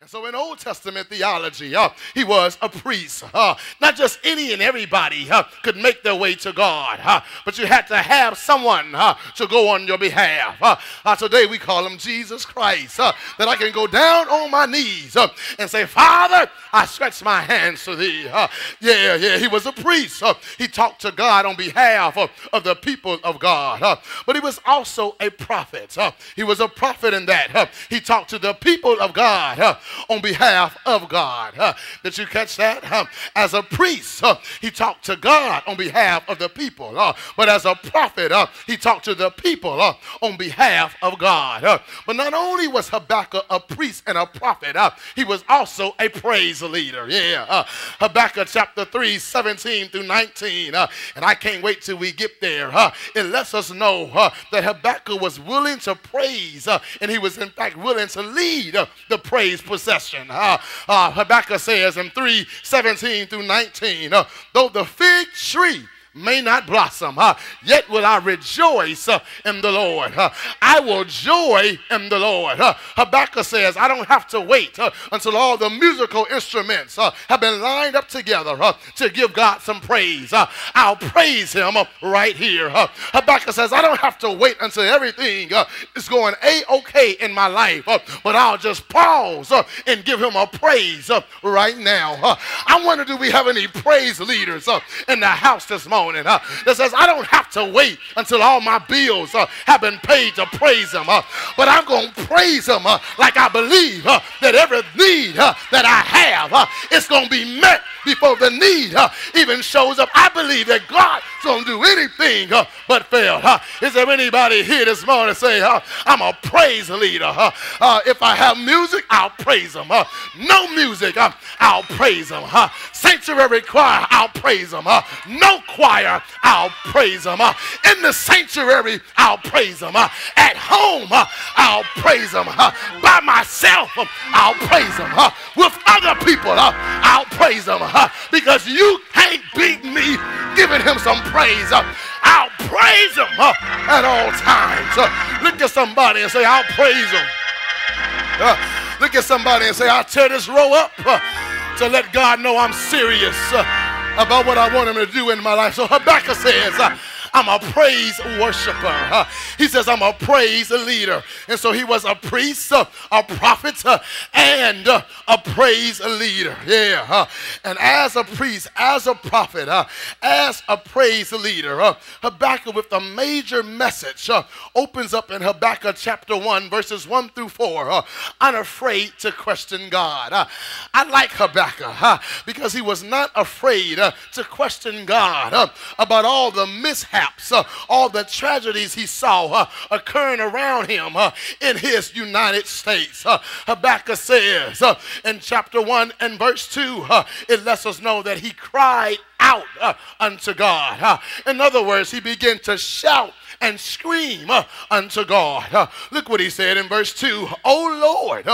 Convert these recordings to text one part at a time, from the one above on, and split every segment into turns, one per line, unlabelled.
And so in Old Testament theology, he was a priest. Not just any and everybody could make their way to God, but you had to have someone to go on your behalf. Today we call him Jesus Christ, that I can go down on my knees and say, Father, I stretch my hands to thee. He was a priest. He talked to God on behalf of the people of God. But he was also a prophet. He was a prophet in that he talked to the people of God on behalf of God. Did you catch that? As a priest, he talked to God on behalf of the people. But as a prophet, he talked to the people on behalf of God. But not only was Habakkuk a priest and a prophet, he was also a praise leader. Habakkuk chapter 3, 17 through 19. And I can't wait till we get there. It lets us know that Habakkuk was willing to praise, and he was in fact willing to lead the praise procession. Habakkuk says in 3:17 through 19, though the fig tree may not blossom, yet will I rejoice in the Lord. I will joy in the Lord. Habakkuk says, I don't have to wait until all the musical instruments have been lined up together to give God some praise. I'll praise him right here. Habakkuk says, I don't have to wait until everything is going A-OK in my life, but I'll just pause and give him a praise right now. I wonder, do we have any praise leaders in the house this morning? That says, I don't have to wait until all my bills have been paid to praise him, but I'm going to praise him like I believe that every need that I have is going to be met before the need even shows up. I believe that God's going to do anything but fail. Is there anybody here this morning say, I'm a praise leader? If I have music, I'll praise him. No music, I'll praise him. Sanctuary choir, I'll praise him. No choir, I'll praise him. In the sanctuary, I'll praise him. At home, I'll praise him. By myself, I'll praise him. With other people, I'll praise him. Because you can't beat me giving him some praise. I'll praise him at all times. Look at somebody and say, I'll praise him. Look at somebody and say, I'll tear this row up to let God know I'm serious about what I want him to do in my life. So Habakkuk says, I'm a praise worshiper. He says, I'm a praise leader. And so he was a priest, a prophet, and a praise leader. And as a priest, as a prophet, as a praise leader, Habakkuk with a major message opens up in Habakkuk chapter 1, verses 1 through 4. Unafraid to question God. I like Habakkuk because he was not afraid to question God about all the mishaps, all the tragedies he saw occurring around him in his United States. Habakkuk says in chapter 1 and verse 2, it lets us know that he cried out unto God. In other words, he began to shout and scream unto God. Look what he said in verse 2. O Lord,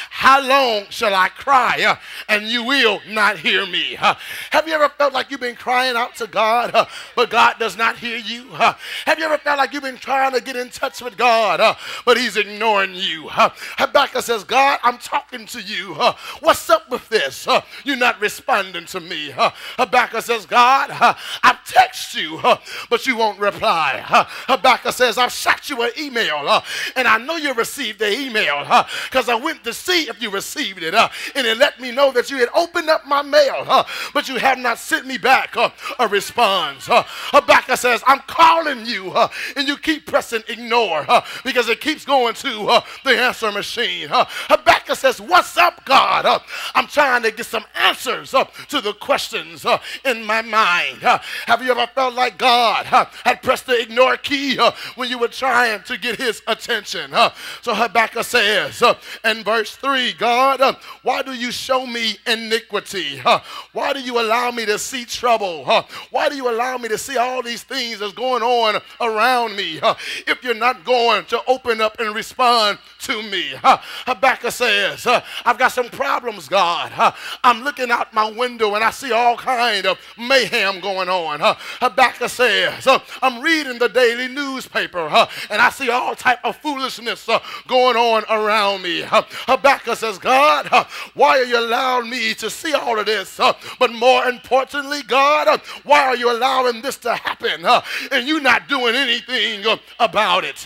how long shall I cry and you will not hear me? Have you ever felt like you've been crying out to God, but God does not hear you? Have you ever felt like you've been trying to get in touch with God, but he's ignoring you? Habakkuk says, God, I'm talking to you. What's up with this? You're not responding to me. Habakkuk says, God, I've texted you, but you won't reply. Habakkuk says, I've shot you an email, and I know you received the email because I went to see if you received it, and it let me know that you had opened up my mail, but you have not sent me back a response. Habakkuk says, I'm calling you, and you keep pressing ignore because it keeps going to the answer machine. Habakkuk says, what's up, God? I'm trying to get some answers to the questions in my mind. Have you ever felt like God had pressed the ignore key when you were trying to get his attention? So Habakkuk says in verse 3, God, why do you show me iniquity? Why do you allow me to see trouble? Why do you allow me to see all these things that's going on around me if you're not going to open up and respond to me? Habakkuk says, says, I've got some problems, God. I'm looking out my window and I see all kind of mayhem going on. Habakkuk says, I'm reading the daily newspaper and I see all type of foolishness going on around me. Habakkuk says, God, why are you allowing me to see all of this? But more importantly, God, why are you allowing this to happen and you not doing anything about it?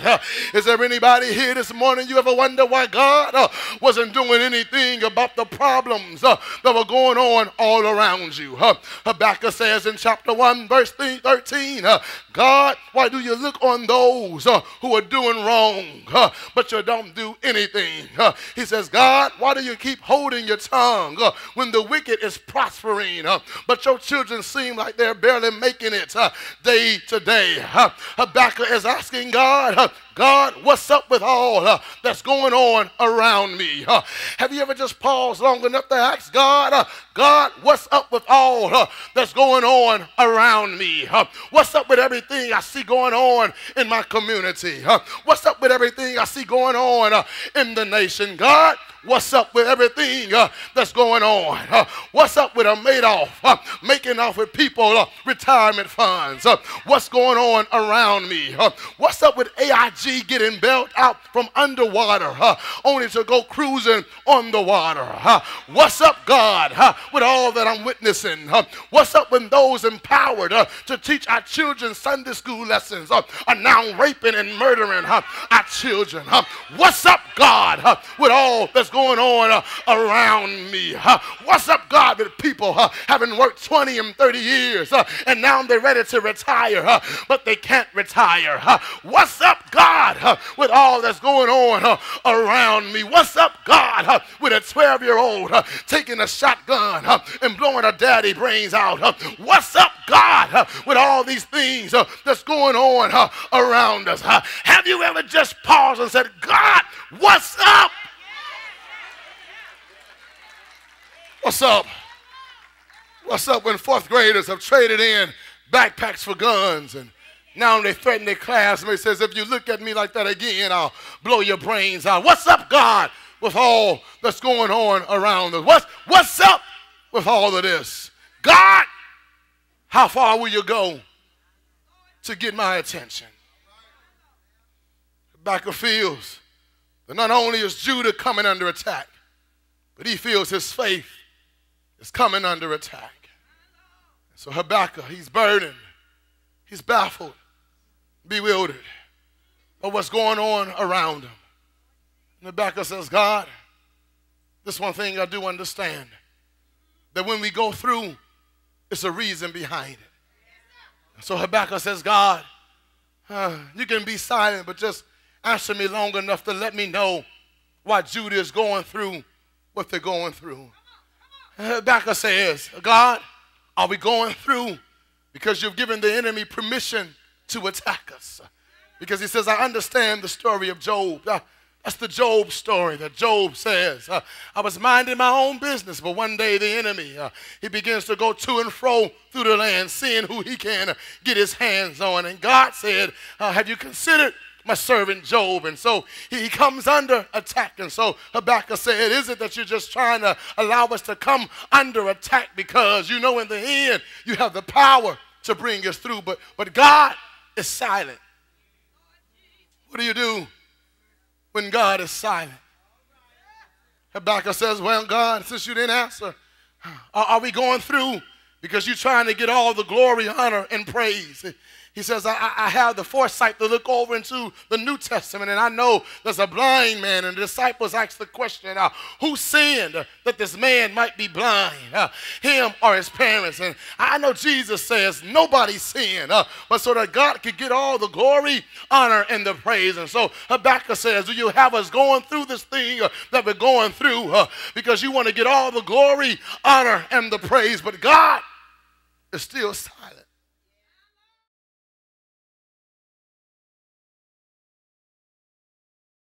Is there anybody here this morning, you ever wonder why God wasn't doing anything about the problems that were going on all around you? Habakkuk says in chapter 1, verse 13, God, why do you look on those who are doing wrong, but you don't do anything? He says, God, why do you keep holding your tongue when the wicked is prospering, but your children seem like they're barely making it day to day? Habakkuk is asking God, God, what's up with all that's going on around me? Have you ever just paused long enough to ask God, God, what's up with all that's going on around me? What's up with everything I see going on in my community? What's up with everything I see going on in the nation? God, what's up with everything that's going on? What's up with a Madoff making off with people retirement funds? What's going on around me? What's up with AIG getting bailed out from underwater only to go cruising on the water? What's up, God, with all that I'm witnessing? What's up when those empowered to teach our children Sunday school lessons are now raping and murdering our children? What's up, God, with all that's going on around me? What's up, God, with people having worked 20 and 30 years and now they're ready to retire, but they can't retire? What's up, God, with all that's going on around me? What's up, God, with a 12-year-old taking a shotgun and blowing her daddy brains out? What's up, God, with all these things that's going on around us? Have you ever just paused and said, God, what's up? What's up? What's up when fourth graders have traded in backpacks for guns and now they threaten their classmates, says, if you look at me like that again, I'll blow your brains out? What's up, God, with all that's going on around us? What's up with all of this? God, how far will you go to get my attention? Habakkuk feels that not only is Judah coming under attack, but he feels his faith is coming under attack. So Habakkuk, he's burdened, he's baffled, bewildered of what's going on around him. And Habakkuk says, God, this one thing I do understand, that when we go through, it's a reason behind it. And so Habakkuk says, God, you can be silent, but just answer me long enough to let me know why Judah is going through what they're going through. And Habakkuk says, God, are we going through because you've given the enemy permission to attack us? Because he says, I understand the story of Job. That's the Job story that Job says. I was minding my own business, but one day the enemy, he begins to go to and fro through the land, seeing who he can get his hands on. And God said, have you considered my servant Job? And so he comes under attack. And so Habakkuk said, is it that you're just trying to allow us to come under attack because you know in the end you have the power to bring us through? But God is silent. What do you do when God is silent? Habakkuk says, well, God, since you didn't answer, are we going through because you're trying to get all the glory, honor, and praise? He says, I have the foresight to look over into the New Testament, and I know there's a blind man, and the disciples asked the question, who sinned that this man might be blind, him or his parents? And I know Jesus says nobody sinned, but so that God could get all the glory, honor, and the praise. And so Habakkuk says, do you have us going through this thing that we're going through because you want to get all the glory, honor, and the praise, but God is still silent?